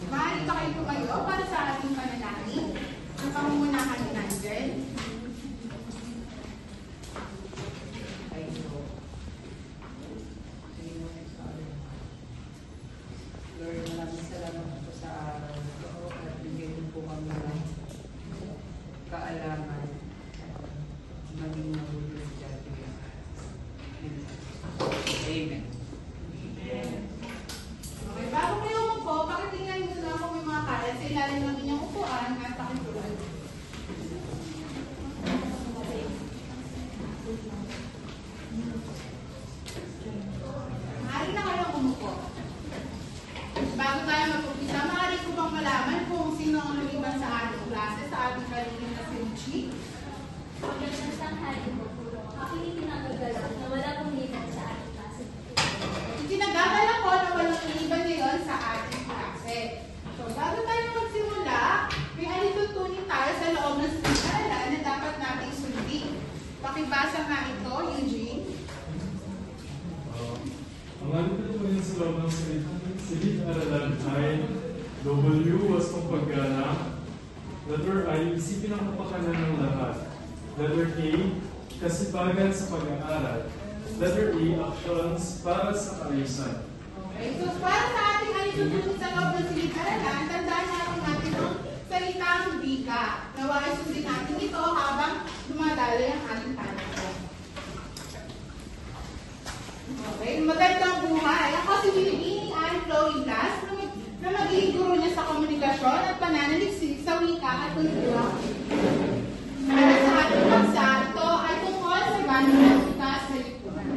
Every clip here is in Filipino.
Maaari ba kayo tumayo para sa ating panalangin? Ang pangungunahan ni Nigel. Lord, maraming salamat po sa araw na ito at bigyan niyo po kami ng kaalaman maging mabuti sa dati. Amen. Okay, bago kayo umupo, pakitingnan muna kung may mga kalat sa ilalim ng inyong upuan at pakitulad. Maaari na kayong umupo. Bago tayo mag-umpisa, maaari ko bang malaman kung sino ang lumiban sa ating klase, sa ating kalimutan na si Richie? Magandang tanghali po. Ako'y itinanggagalang na wala pong liban sa ating klase. Itinagagala ko na walang lumiban ngayon sa ating klase. So, bago tayo magsimula, may alitutunin tayo sa loob ng silid-aralan na dapat nating sundin. Pakibasa nga ito, Eugene. Ang alitutunin sa loob ng silid-aralan ay W was pagpagana, letter I, isipin ang kapakanan ng lahat, letter A, kasipagan sa pag-aaral, letter E, actions para sa kaayusan. Okay, so para sa ating alitutunin sa loob ng silid-aralan, tandaan natin ang salitang wika. Naway sundin natin ito habang dumadaloy ang ating talento. Okay, magandang buhay. Ako si Winnie Ann Chloe Blas na magiging guro niya sa komunikasyon at pananaliksik sa wika at kultura. Para sa ating paksa, ito ay tungkol sa banong ng wika sa lipunan.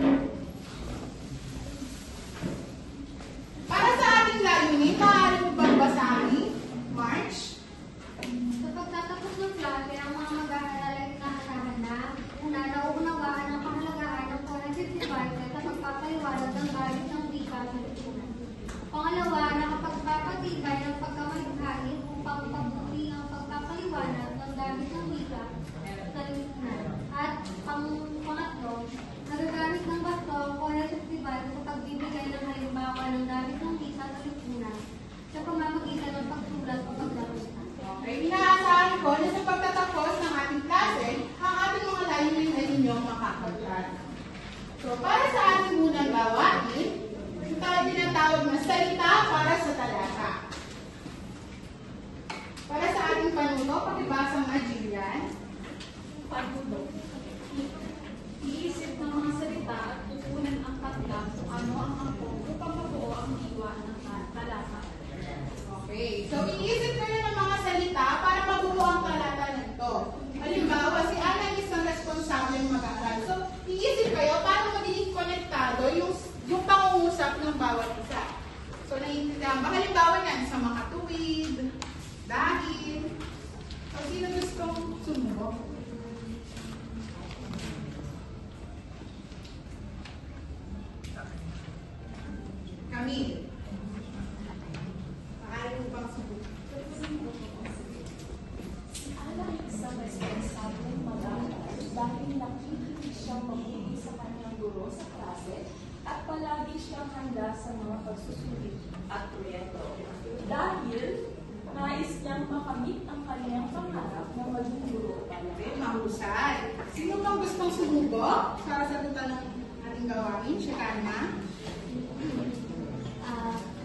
Para sa ating layunin, maaari mo bang basahin? March? Sa pagtatapos ng klase, ang mga mag-aaral ay inaasahan na una, nauunawaan ang kahalagahan ng forensic devices sa pagpapaliwanag ng gamit ng wika sa lipunan. Pangalawa, nakapagpapatibay ng pagkamalikhain upang pabuti ang pagpapaliwanag ng gamit ng wika sa lipunan. At pangatlo, nagagamit ng basto ang forensic device sa pagbibigay ng halimbawa ng gamit ng wika sa lipunan sa pamamagitan ng pagsulat o pagdamit. Okay, inaasahan ko na sa pagtatapos ng ating klase, ang ating mga layunin ay inyong makakagyan. So, para sa ating unang gawain, tayo tinatawag na salita para sa talata. Para sa ating panuto, pakibasa nga, Jillian. Panuto. Iisip ng mga salita at kukunan ang katla kung ano ang angkong upang mabuo ang diwa ng talata. Okay, so iisip kayo ng mga salita para mabuo ang talata nito. Halimbawa, si Ana ay isang responsableng mag-aaral. So, iisip kayo para magiging konektado yung pangungusap ng bawat isa. So, naiintindihan ba? Halimbawa yan, sa makatuwid, dahil. So, sino gustong sumubok? Camille. Maaari mo bang sumubok? Si Ana ay isang responsableng mag-aaral dahil nakikinig siyang mabuti sa kanyang guro sa klase at palagi siyang handa sa mga pagsusulit at proyekto. Dahil nais niyang makamit ang kanyang pangarap na maging guro pala. Okay, mahusay. Sino bang gustong sumubok para sagutan ng ating gawain? Siya Karma?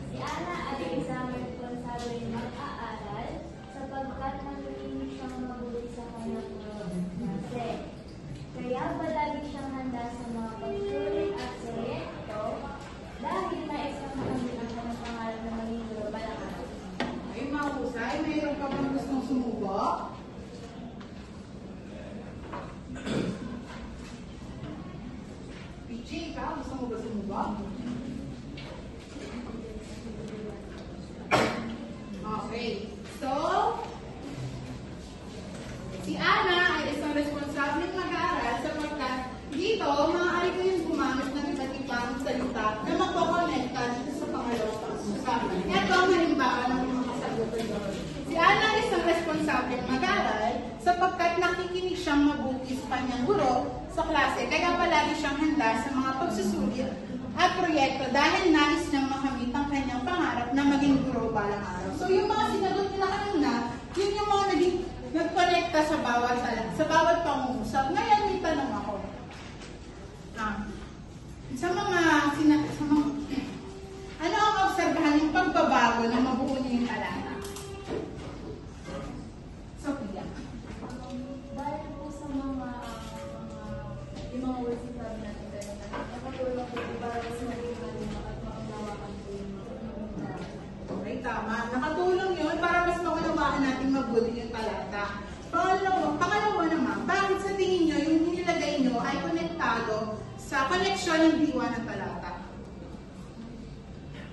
Si Ana ay isang responsable mag-aaral sapagkat nakikinig siyang mabuti sa kanyang klase. Kaya palagi siyang handa sa mga pagsulit at proyekto dahil nais niyang makamit ang kanyang pangarap na maging global ang araw. Okay, mahusay. Mayroon ka bang gustong sumubok? PJ, ikaw? Gusto mo ba sumubok? Okay. So, si Ana ay isang responsableng mag-aaral sapagkat dito, maaari kayong gumamit ng iba't ibang salita na magkokonekta dito sa pangalawang pag-usapan. Ito ang halimbawa ng mga kasagutan doon. Si Ana ay isang responsableng mag-aaral sapagkat nakikinig siyang mabuti sa kanyang guro sa klase, kaya palagi siyang handa sa mga pagsusulit at proyekto dahil nais niyang makamit ang kanyang pangarap araw. So yung mga sinagot nila kanina, yun yung mga naging nagkonekta sa bawat pangungusap. Ngayon may tanong ako. Ano ang obserbahan yung pagbabago na mabuo niyo yung talata? Sophia. Dahil po sa yung mga words na sabi natin kanina, nakatulong po para mas maging malinaw at maunawaan po yung mga. Okay, tama. Nakatulong yun para mas maunawaan natin mabuti yung talata. Pangalawa naman, bakit sa tingin nyo yung nilagay nyo ay konektado sa koneksyon ng diwa ng talata?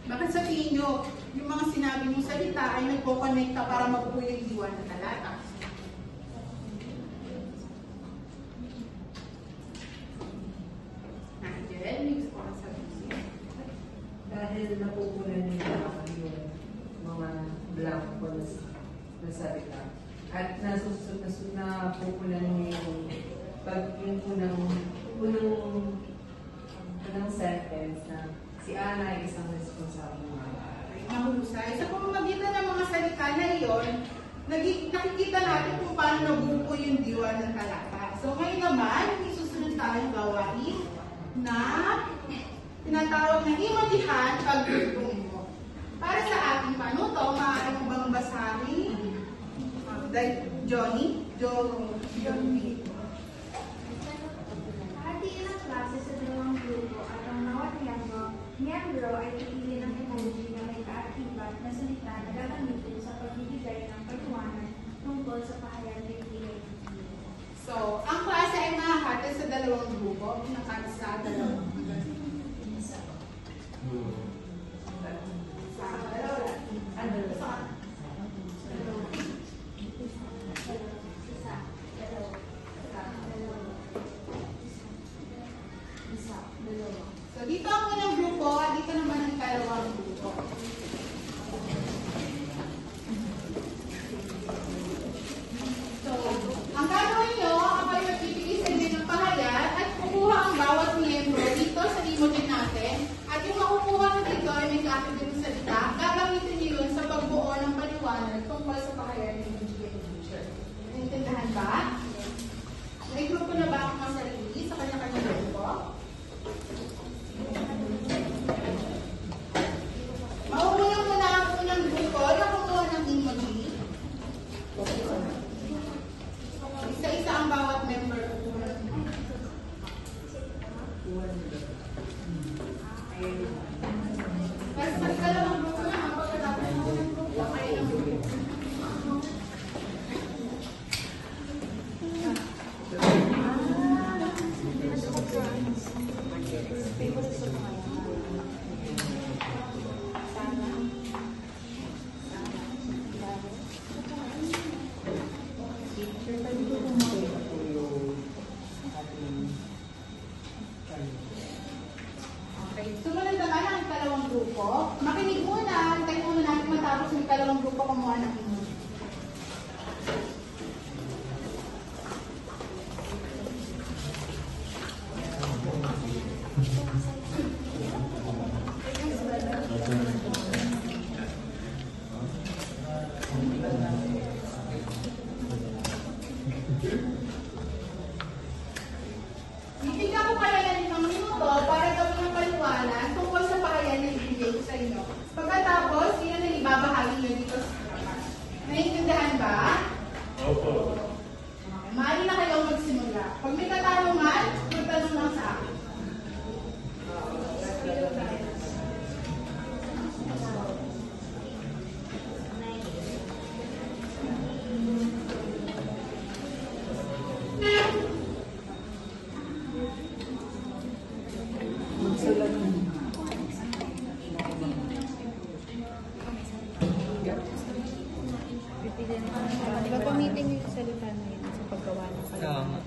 Bakit sa tingin nyo yung mga sinabi mong salita ay nagpo-connecta para mabuo yung diwa ng talata? Nigel, may gusto ko sabihin. Dahil napupunan nila yung mga blanco na salita. At napupunan niya yung unang sentence na si Ana ay isang responsable mga. Mahusay. Sa pamamagitan ng mga salita na iyon, nakikita natin kung paano nabuo yung diwa ng talata. So ngayon naman, may susunod tayong gawain na tinatawag na imatihan pagdugtong mo. Para sa ating panuto, maaari mo bang basahin? Johnny? Johnny. Hatiin ang klase sa dalawang grupo at ang bawat miyembro ay pipili ng emoji na may kaakibat na salita na gagamitin sa pagbibigay ng pagkuhanan tungkol sa pahayag na ibigay. So, ang klase ay mahahati sa dalawang grupo, sa dalawang. So, dito ang unang grupo at dito naman ang kalawang grupo. So, ang gagawin nyo, kapag magbibigay sa inyo ng pahayag at kukuha ang bawat miyembro dito sa emoji natin at yung makukuha nyo dito ay may kakagin ng salita, gagamitin nyo yun sa pagbuo ng paliwanag tungkol sa pahayag ng emoji and teacher. Naintindahan ba? May grupo na ba ang masarili sa kanya-kanya grupo? Mauuna muna ang unang grupo na kumuha ng emoji. Isa-isa ang bawat member. Kasi sa ikalawang grupo naman, pagkatapos ng unang grupo, ay ang grupo. Okay, sumunod naman ang ikalawang grupo. Makinig muna, antayin muna natin matapos ng ikalawang grupo kumuha ng emoji. Bibigyan ko kaya ng 5 minuto para gawin ng paliwanag tungkol sa pahayag na ibigay ko sa inyo. Pagkatapos, yun ang ibabahagi nyo dito sa harapan. Naiintindihan ba? Opo. Okay, maaari na kayong magsimula. Pag may katanungan, magtanong lang sa akin. Gagamitin niyo yung salita na yun sa paggawa ng Tama.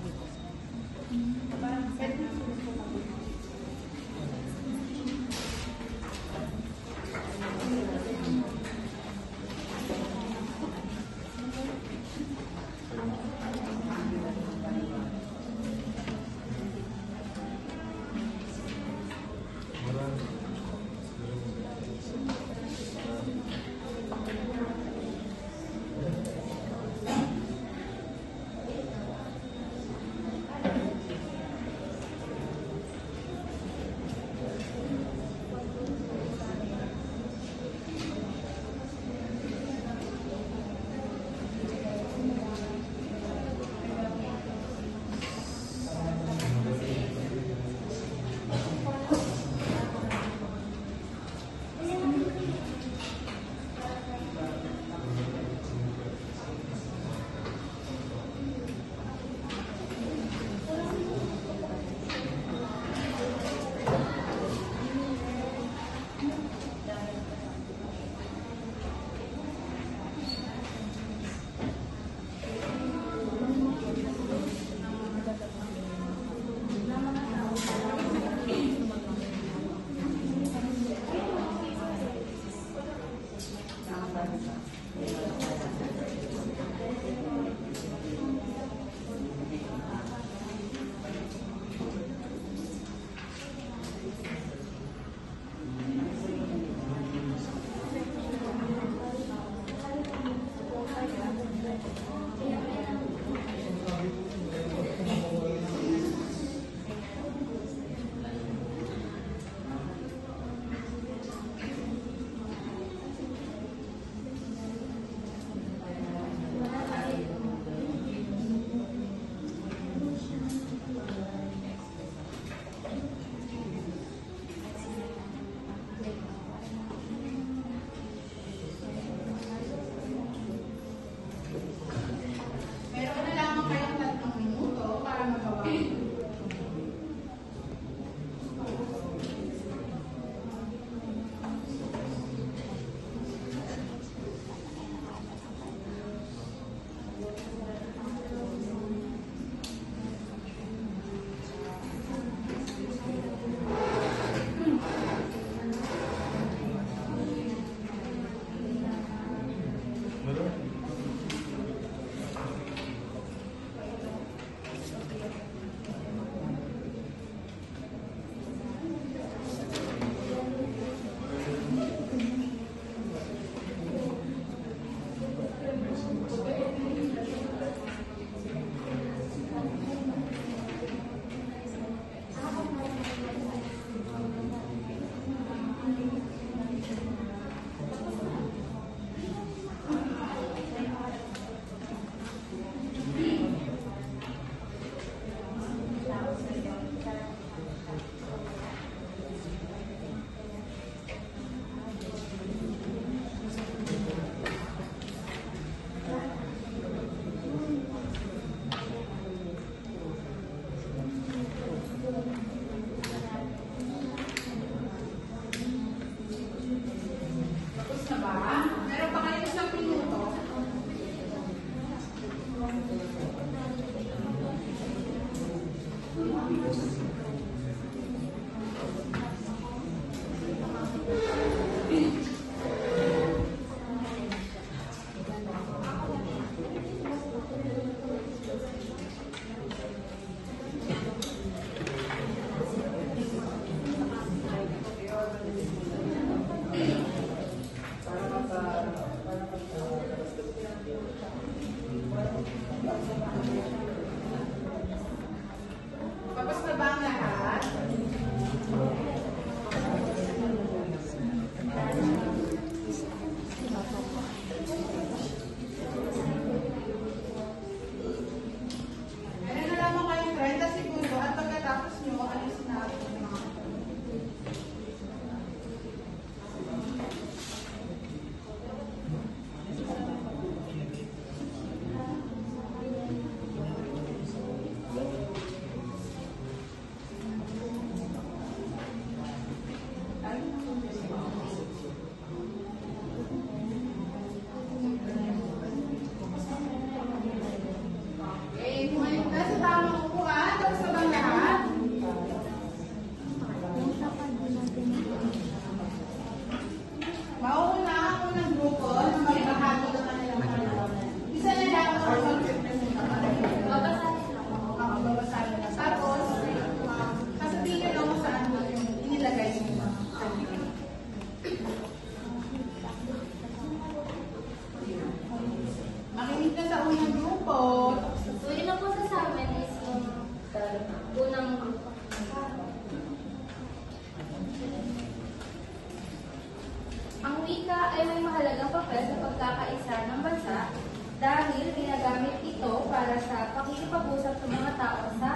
wika ay may mahalagang papel sa pagkakaisa ng bansa dahil ginagamit ito para sa pakikipag-usap sa mga tao sa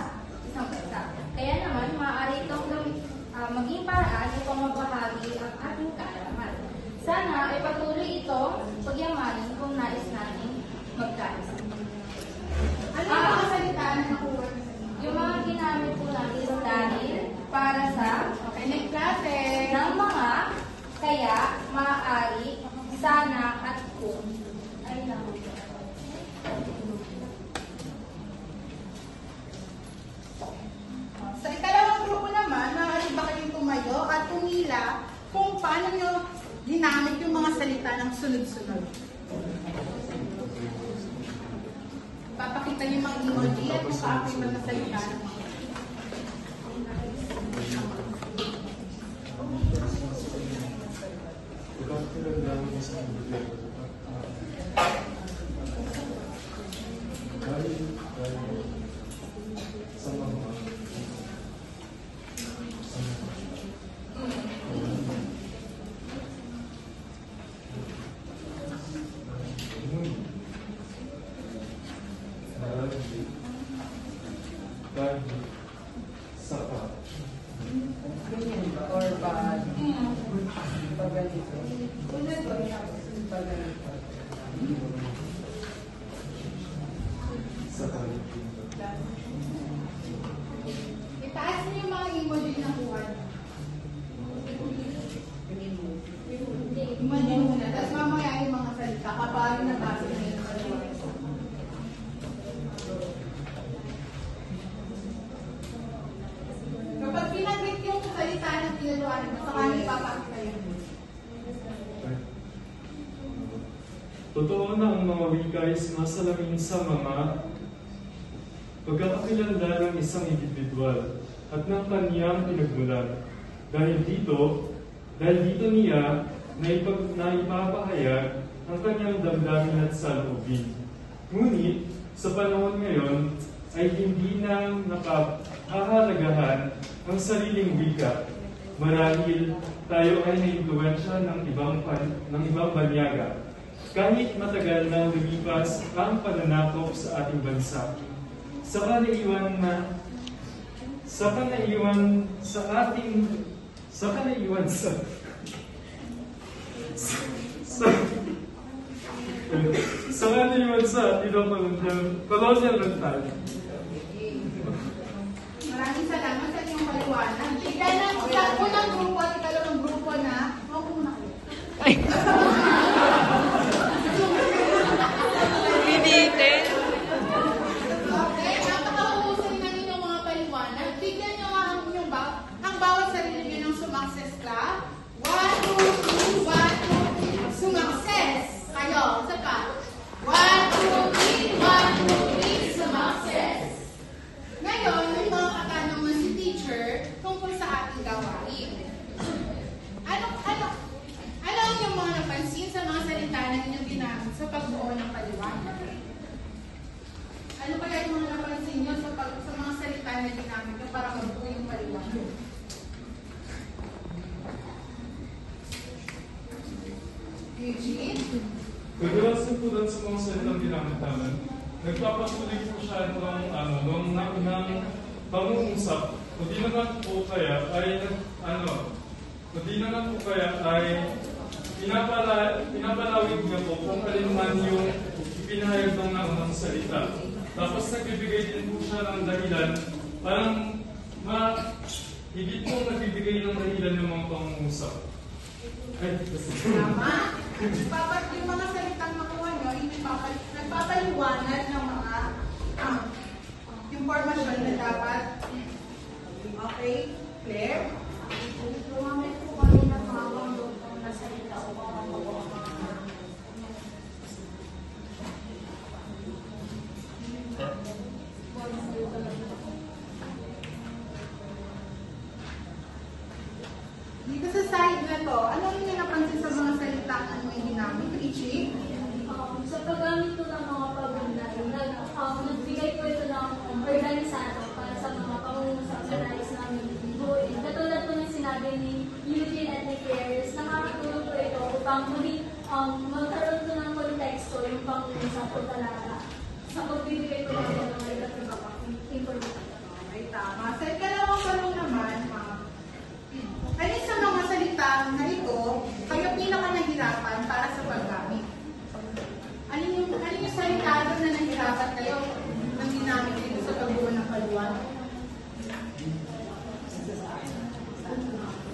isang bansa. Kaya naman, maaari itong maging paraan upang mabahagi ang ating kaalaman. Sana ay patuloy itong pagyamanin kung nais natin magkaisa. Ano yung mga salita na nakuha niyo sa inyo? Yung mga ginamit po natin dahil, para sa, Okay, next klase. ng mga, kaya, maaari, sana, at kung. Ay lang. Sa ikalawang grupo naman, maaari ba kayong tumayo at tumila kung paano nyo ginamit yung mga salita ng sunod-sunod. Papakita niyo yung mga emoji at kung paano yung mga salita ng mga Pagkakilala ng isang gobyerno. Dahil sa mga dahil saka Ganyan ba? Or bad? Pag ganito. Pag ganito. saka itaas niyo yung mga emoji na nakuha niyo. Emoji muna, tapos mamaya yung mga salita kapag nabasa niyo yung salita. Kapag pinagrit yung salita ng tinuruan mo, saka niyo ipapakita yun. totoo na ang mga wika ay sumasalamin sa mga pagkakakilanlan ng isang individual at ng kaniyang pinagmulan. Dahil dito niya na ipapahayag ang kanyang damdamin at saloobin. Ngunit, sa panahon ngayon, ay hindi na nakahahalagahan ang sariling wika. Marahil tayo ay naimpluwensya ng ibang banyaga. Kahit matagal nang lumipas ang pananakop sa ating bansa, saka naiwan sa ating colonial rental. Maraming salamat sa inyong paliwanag. Tignan ng unang grupo at ikalawang grupo na muna kayo. Okay, napakahusay na ninyong mga paliwanag. Tignan nyo nga ang bawat sarili nyo ng sumakses ka. 1, 2, 3, 1, 2, 3. Sumakses! Kayo, isa pa. 1, 2, 3, 1, 2, 3, sumakses! Ngayon, may mga katanungan si teacher tungkol sa ating gawain. Ano ang inyong mga napansin sa mga salita na inyong ginamit sa pagbuo ng paliwanag? Ano kaya yung mga napansin nyo sa mga salita na ginamit nyo para magbuo yung paliwanag? Eugene? Kadalasan po dun sa mga salitang ginamit namin, nagpapatuloy po siya ng pangungusap. Kundi naman po kaya ay pinapalawig niya po kung alin man yung ipinahayag ng naunang salita. Tapos nagbibigay din po siya ng dahilan, parang higit pong nagbibigay ng dahilan ng mga pangungusap. Tama. Yung mga salitang makuha nyo, nagpapaliwanag ng mga impormasyon na dapat. Okay, Claire? Gumamit po kami ng mga pangdugtong na salita upang mabuo ang mga Dito sa side na to, ano yung napansin sa mga salita na may ginamit? Richie? Sa paggamit ko ng mga paganda, nagbigay ko ito ng organisado para sa mga pangungusap na nais namin buuin. Katulad po ng sinabi ni Eugene at magkaroon ko ng konteksto yung pang-usap ko talaga sa pagbibigay ko ng mga iba't iba pang information. Ay, tama. Sa ikalawang tanong naman, alin sa mga salita na ito kayo pinaka nahirapan para sa paggamit? Alin yung salita doon na nahirapan kayo nang ginamit dito sa pagbuo ng paluan?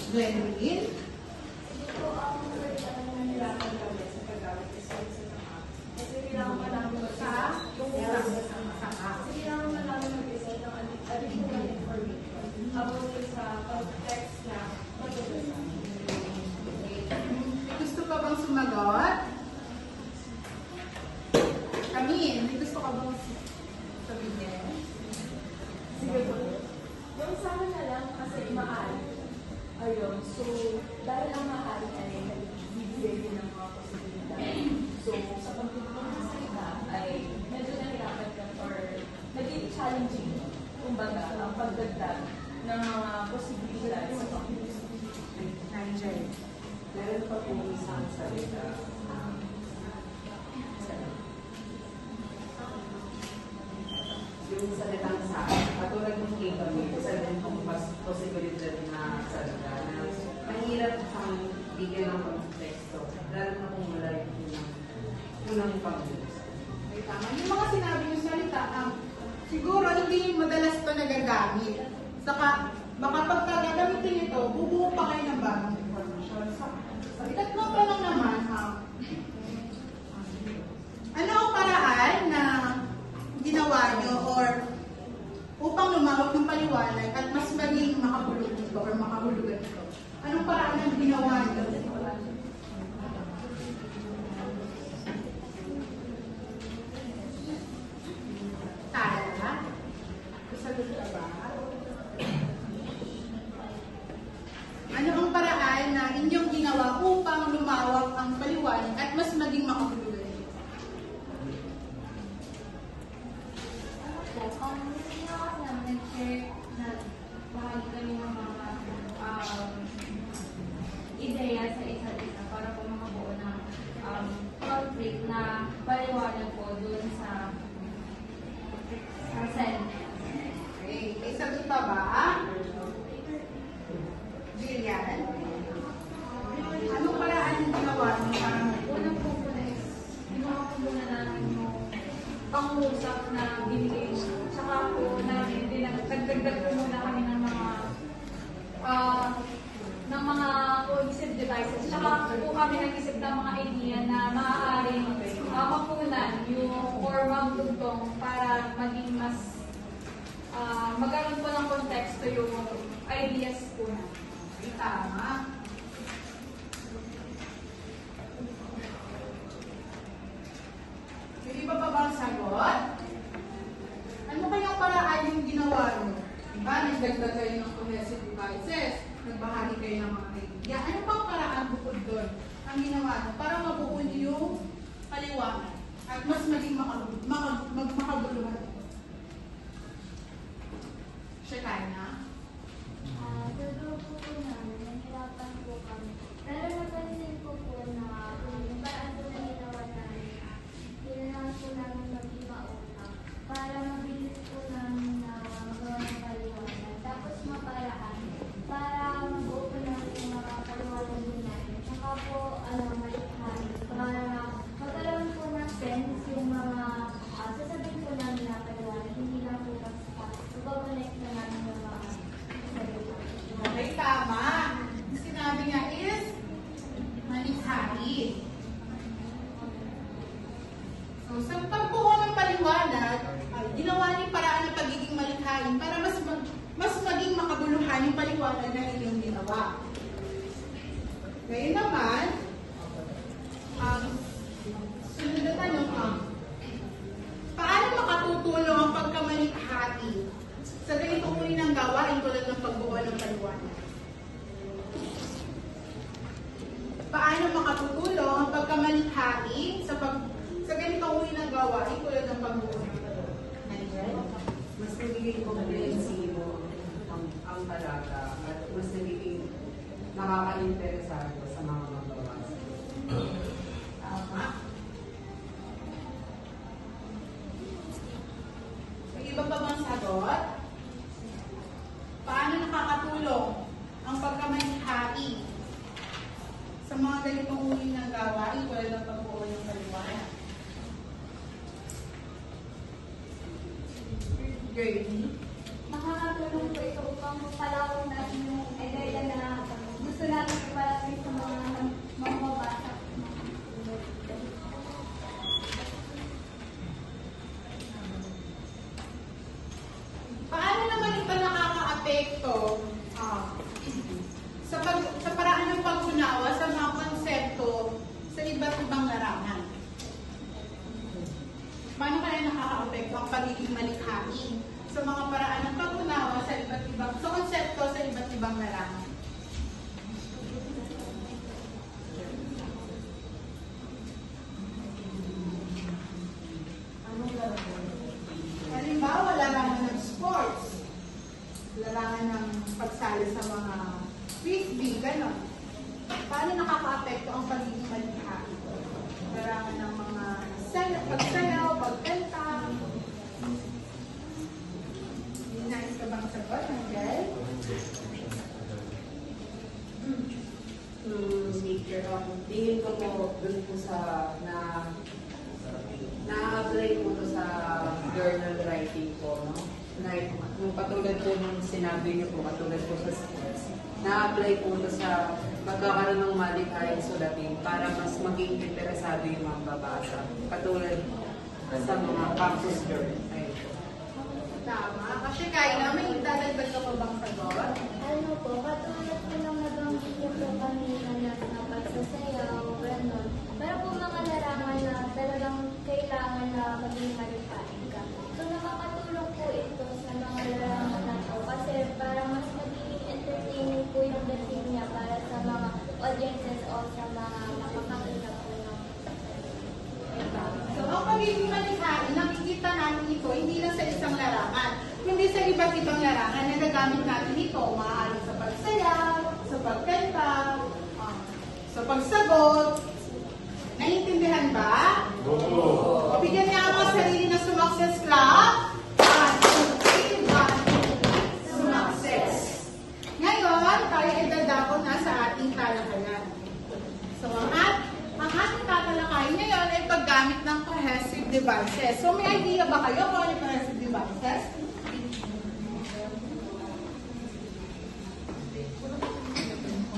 Glenn? Ito ang nahirapan kami sa paggamit kasi kailangan malaman ko sa kasi kailangan malaman mag-isa ng additional information about sa context na magbabasa. Gusto ka bang sumagot? Camille, may gusto ka bang sabihin? Sige po. Yung sa akin na lang kasi maaari. Ayun, so dahil ang maaari ay nagbibigay din ng mga posibilidad. So sa pagtutulong ng salita ay medyo nahirapan ka or naging challenging kumbaga ang pagdagdag ng mga posibilidad sa pagtutulong. Nigel, meron pa po isang salita. Yung salitang sa, katulad ng kami, isa din pong posibilidad na salita na mahirap siyang bigyan ng konteksto, lalo na kung wala yung unang pag-uusap. Ay, tama. Yung mga sinabi yung salita, siguro hindi madalas ito nagagamit. Saka, baka pagka gagamitin ito, bubuo pa kayo ng bagong informasyon. Sa ikatlong tanong naman, ano ang paraan na ginawa nyo or upang lumawak ng paliwanag at mas maging makahulugan ito or makahulugan ito? Anong paraan ang ginawa nyo? Tara? Sagot ka ba? Ano ang paraan na inyong ginawa upang lumawak ang paliwanag at mas maging makahulugan ito? Hindi na kasi namin nag-share na bahagi kami ng mga ideya sa isa't isa para po makabuo ng conflict na paliwanag po dun sa sentence. Okay. May sagot pa ba? Jillian? Anong paraan ang ginawa nyo para Unang po muna is, ginawa ko muna namin yung pangusap na binigay. Tsaka po namin, nagdagdag po muna kami ng mga cohesive devices. Tsaka po kami nag-isip ng mga idea na maaaring mapunan yung or magtugtong para maging mas magkaroon po ng konteksto yung ideas po na. Ay, tama. May iba pa bang sagot? Ano kayang paraan yung ginawa nyo? Diba, nagdagdag kayo ng cohesive devices, nagbahagi kayo ng mga idea. Ano pang paraan bukod doon ang ginawa nyo para mabuo nyo yung paliwanag at mas maging makabuluhan ito? Shekinah? Sa grupo po namin, nahirapan po kami. Pero napansin ko po na yung paraan po na ginawa namin, kailangan po namin maging mautang para mabilis po namin na magawa ng paliwanag. Tapos maparaan para mabuo po namin yung mga paliwanag din namin. Tsaka po, malikhan para magkaroon po ng sense yung mga sasabihin po namin na paliwanag. Hindi lang po basta ipag-connect na namin yung mga Okay, tama. Sinabi nga is malikhain. So, sa pagbuo ng paliwanag, ginawa niyo paraan ng pagiging malikhain para mas maging makabuluhan yung paliwanag na inyong ginawa. Ngayon naman, sunod na tanong, paano makatutulong ang pagkamalikhati sa ganitong uri ng gawain tulad ng pagbuo ng paliwanag? Paano makatutulong ang pagkamalikhati sa ganitong uri ng gawain tulad ng pagbuo ng paliwanag? Mas nagiging komprensibo ang talaga at mas nagiging nakaka-interesado sa mga magbabasa. mga ganitong uri ng gawain tulad ng pagbuo ng paliwanag. Gertie? Makakatulong po ito upang palawak natin yung ideya na gusto natin ipalapit sa mga mamabasa. Paano naman ito nakaka-apekto sa paraan ng pag-unawa sa mga konsepto sa iba't ibang larangan? Paano kaya nakaka-apekto ang pagiging malikhain sa mga paraan ng pag-unawa sa iba't ibang konsepto sa iba't ibang larangan? Halimbawa, larangan ng sports, larangan ng pagsali sa mga frisbee, gano'n. Paano nakaka-apekto ang pagiging malikhain? Larangan ng mga pagsayaw, pagkanta. Nais ka bang sagot, Angel? Teacher, tingin ko po dun po sa na-apply po to sa journal writing po, no? Yung patulad po nung sinabi niyo po, katulad po sa sports, na-apply po to sa magkakaroon ng malikhaing sulatin para mas maging interesado yung mga babasa. Katulad sa mga campus journal. Ayun po. Tama. Kasi kaya may dadagdag ka pa bang sagot? Ano po, katulad po ng nabanggit niyo po kanina na pagsasayaw, gano'n. Pero po mga larangan na talagang kailangan na maging malikhain ka. So nakakatulong po ito sa mga larangan na to kasi para mas magiging entertaining po yung dating niya para sa mga audiences o sa mga makakakita po ng So, ang pagiging malikhain, nakikita natin ito hindi lang sa isang larangan, kundi sa iba't ibang larangan na nagamit natin ito. Maaaring sa pagsayaw, sa pagkanta, sa pagsagot. Naiintindihan ba? Oo. O bigyan niya ang mga sarili na sumakses club. 1, 2, 3, 1, 2, 3, sumakses. Ngayon, tayo ay dadako na sa ating talakayan. So, ang ating tatalakayin ngayon ay paggamit ng cohesive devices. So, may idea ba kayo kung ano yung cohesive devices?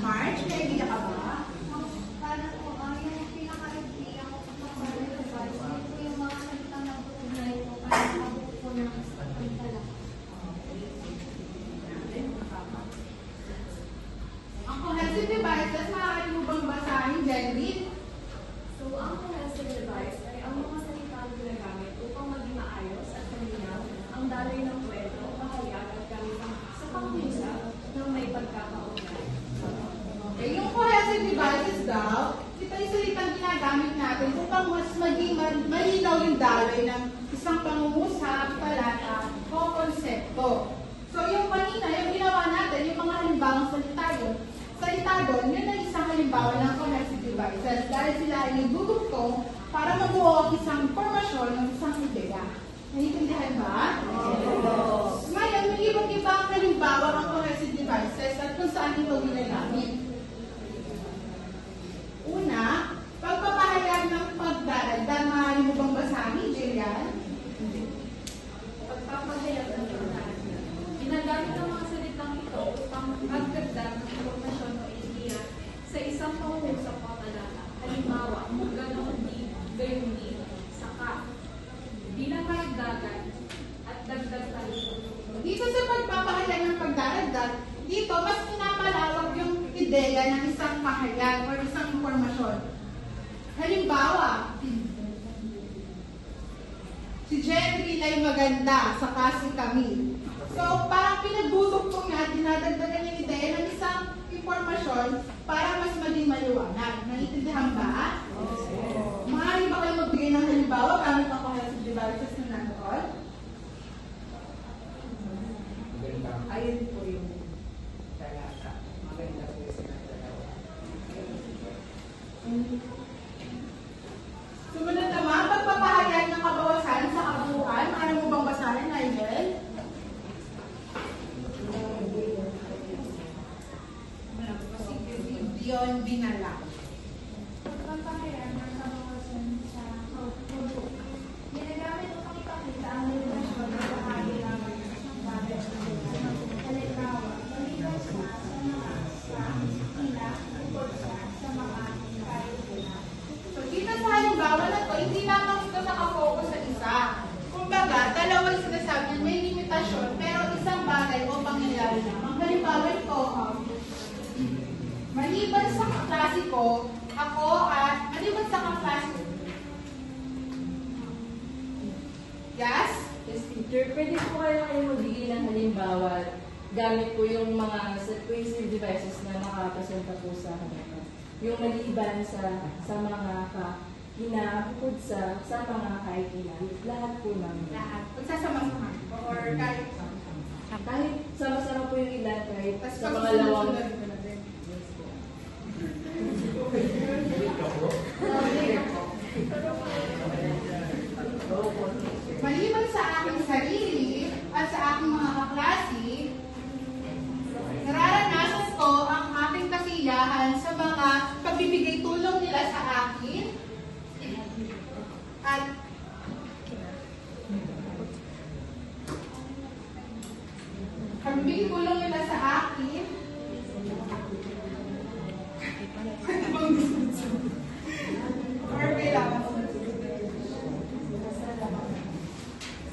March, may idea ka ba? para po yung pinaka-idea ko sa mga device, yun po yung mga salitang nagtutugnay po para mabuo po ng isang tala. Ang cohesive devices, maaari mo bang basahin, Jenny? So, ang cohesive device ay ang mga salitang ginagamit upang maging maayos at malinaw ang daloy ng kwento, pahayag at gamitan sa pangungusap ng may pagkakaugnay. Okay, yung cohesive devices daw, ito yung salitang ginagamit natin upang mas maging malinaw yung daloy ng isang pangungusap, talata, o konsepto. So, yung kanina, yung ginawa natin, yung mga halimbawang salita doon, yun ay isang halimbawa ng cohesive devices dahil sila ay nagdudugtong para mabuo ang isang formasyon ng isang ideya. Naiintindihan ba? Ngayon, may iba't ibang halimbawa ng cohesive devices at kung saan ito ginagamit. Una, pagpapahayag ng pagdaragdag. Maaari mo bang basahin, Jillian? Pagpapahayag ng pagdaragdag. Ginagamit ang mga salitang ito upang magdagdag ng impormasyon o idea sa isang pangungusap o talata. Halimbawa, ganoon di, gayon di, saka, bilang karagdagan at dagdag talito. Dito sa pagpapahayag ng pagdaragdag, dito mas pinapalawag yung ideya ng isang pahayag o isang impormasyon. Halimbawa, si Jeffrey ay maganda, saka si Camille. So, parang pinagdudugtong niya at dinadagdagan yung ideya ng isang impormasyon para mas maging maliwanag. Naiintindihan ba? Maaari ba kayo magbigay ng halimbawa gamit ang cohesive devices na nandoon? Ayun po yung talata. Maganda po yung sinatalaw. Sumunod naman, pagpapahayag ng kabawasan sa kabuuan. Ano mo bang basahin, Nigel? Si Dion Binala. ng pangyayari ng kabawasan sa pagpupo. Ginagamit upang ipakita ang relasyon ng bahagi lamang ng isang bagay sa buhay. Halimbawa, maliban siya sa mga hila, bukod siya sa mga kahit-hila. So, dito sa halimbawa na to, hindi lamang ito nakafocus sa isa. Kumbaga, dalawa yung sinasabi niya, may limitasyon, pero isang bagay o pangyayari lamang. Halimbawa ito, maliban sa kaklase ko, ako at maliban sa kaklase ko. Yes? Yes, teacher. Pwede po kayo magbigay ng halimbawa gamit po yung mga persuasive devices na makapresenta po sa kanila. Yung maliban sa mga bukod sa mga kaibigan. Lahat po namin. Lahat. Pagsasama-sama. Or kahit Kahit sama-sama po yung ilan, kahit Tapos sa mga lawang. pagsusunod ko na din. Maliban sa aking sarili at sa aking mga kaklase, nararanasan ko ang aking kasiyahan sa mga pagbibigay tulong nila sa akin at pagbibigay tulong nila sa akin or kailangan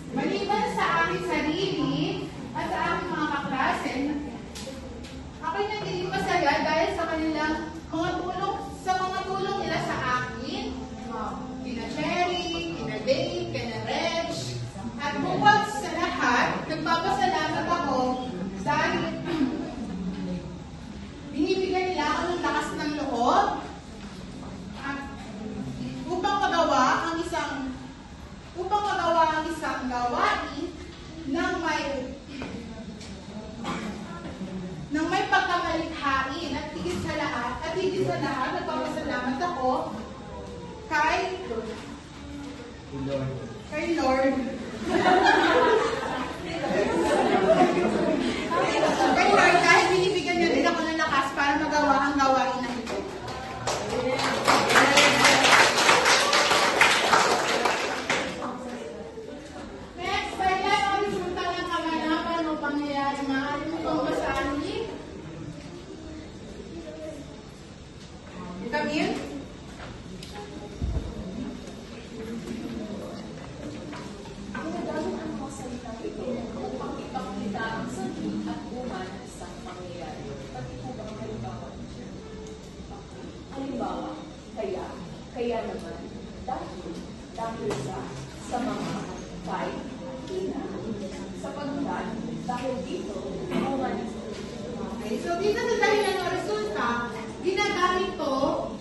maliban sa aking sarili at sa aking mga kaklase, ako'y nagiging masaya dahil sa kanilang mga tulong nila sa akin, kina Cherry, kina Dave, kina Reg, at bukod sa lahat, nagpapasalamat ako dahil binibigyan nila ako ng lakas ng loob at upang magawa ang isang gawain ng may pagkamalikhain at higit sa lahat, nagpapasalamat ako kay Lord. Kay Lord dahil binibigyan niya din ako ng lakas para magawa ang gawain na ito. Next, kailan ang resulta ng kaganapan o pangyayari? Maaari mo bang basahin? Camille? Ginagamit ang mga salitang ito upang ipakita ang sanhi at bunga ng isang pangyayari. Pati po ba ang halimbawa? Halimbawa, kaya naman, dahil sa mga fight, sapagkat, dahil dito, bunga ng Okay, so dito sa dahilan o resulta, ginagamit to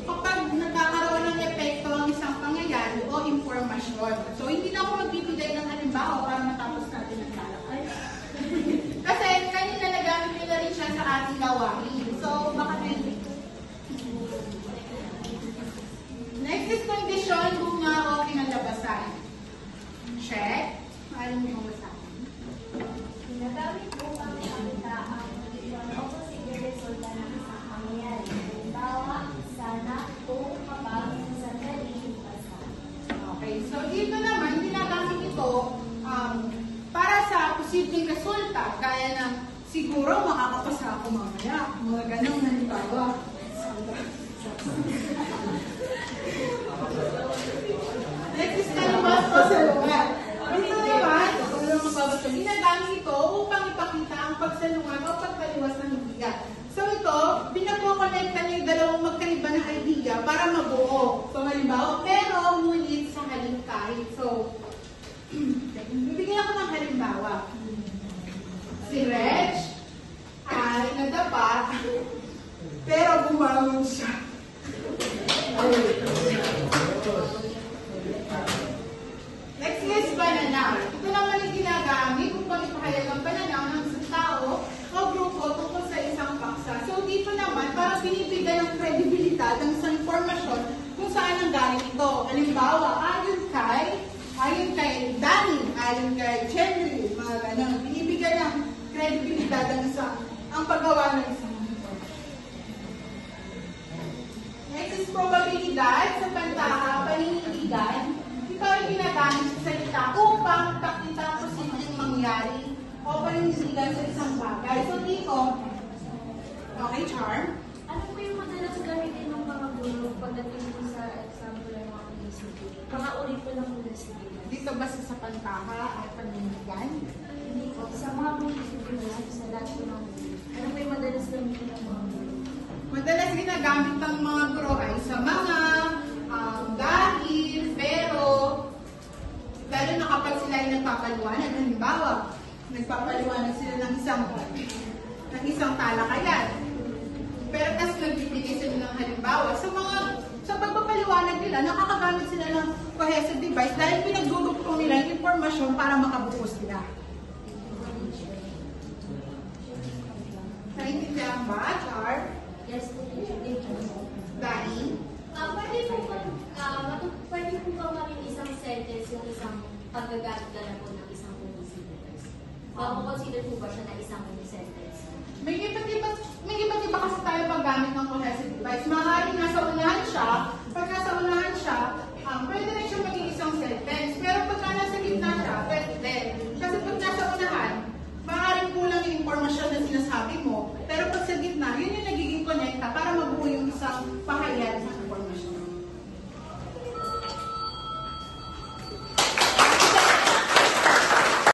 kapag nagkakaroon ng epekto ang isang pangyayari o impormasyon. So hindi na ako magbibigay ng halimbawa para matapos natin ang talakay. Kasi kanina nagamit nila rin siya sa ating gawain. So baka hindi. Next is kondisyon, bunga o kinalabasan. Check. Maaari mo bang basahin? Ginagamit upang ipakita ang kondisyon o posibleng resulta ng isang pangyayari. Halimbawa, sana o kapag sa sandali basta. Okay, so dito naman, ginagamit ito para sa posibleng resulta, gaya ng siguro makakapasa ako mamaya. Mga ganang halimbawa. Next is kalabas o salungat. Ito naman, ginagamit ito upang ipakita ang pagsalungat o pagtaliwas ng idea. So ito, pinagkukonekta niya yung dalawang magkaiba ng idea para mabuo. So halimbawa, pero ngunit sa halip kahit. So, bibigyan ako ng halimbawa. Si Reg ay nadapa, pero bumangon siya. Next is pananaw. Ito naman yung ginagamit upang ipahayag ang pananaw ng isang tao o grupo tungkol sa isang paksa. So dito naman, parang binibigyan ng kredibilidad ng isang informasyon kung saan ang galing ito. Halimbawa, ayon kay Danny, ayon kay Henry, mga ganun. Binibigyan ng kredibilidad ang paggawa ng isang informasyon. Next is is probabilidad sa pantaha, panindigan, ikaw ay ginagamit sa salita upang pakita ang posibleng mangyari o panindigan sa isang bagay. So, dito, okay, Charm? Ano po yung madalas gamitin ng mga guro pagdating po sa example ng mga munisipyo? Mga uri po ng munisipyo. Dito ba sa pantaha at panindigan? Hindi po. Sa mga munisipyo na sa lahat po ng guro. Ano po yung madalas gamitin ng mga guro? Madalas ginagamit ng mga guro ay sa mga dahil, pero, lalo na kapag sila ay nagpapaliwanag, halimbawa, nagpapaliwanag sila ng isang talakayan. Pero tas nagbibigay sila ng halimbawa, sa pagpapaliwanag nila, nakakagamit sila ng cohesive device dahil pinagdudugtong nila yung informasyon para makabuo sila. Naintindihan ba, Char? Yes po. Thank you. Dahil? Pwede po ba maging isang sentence yung isang paggagamit na lang po ng isang munisipyo? Consider po ba siya na isang sentence? May iba't iba kasi tayo paggamit ng cohesive device. Maaaring nasa unahan siya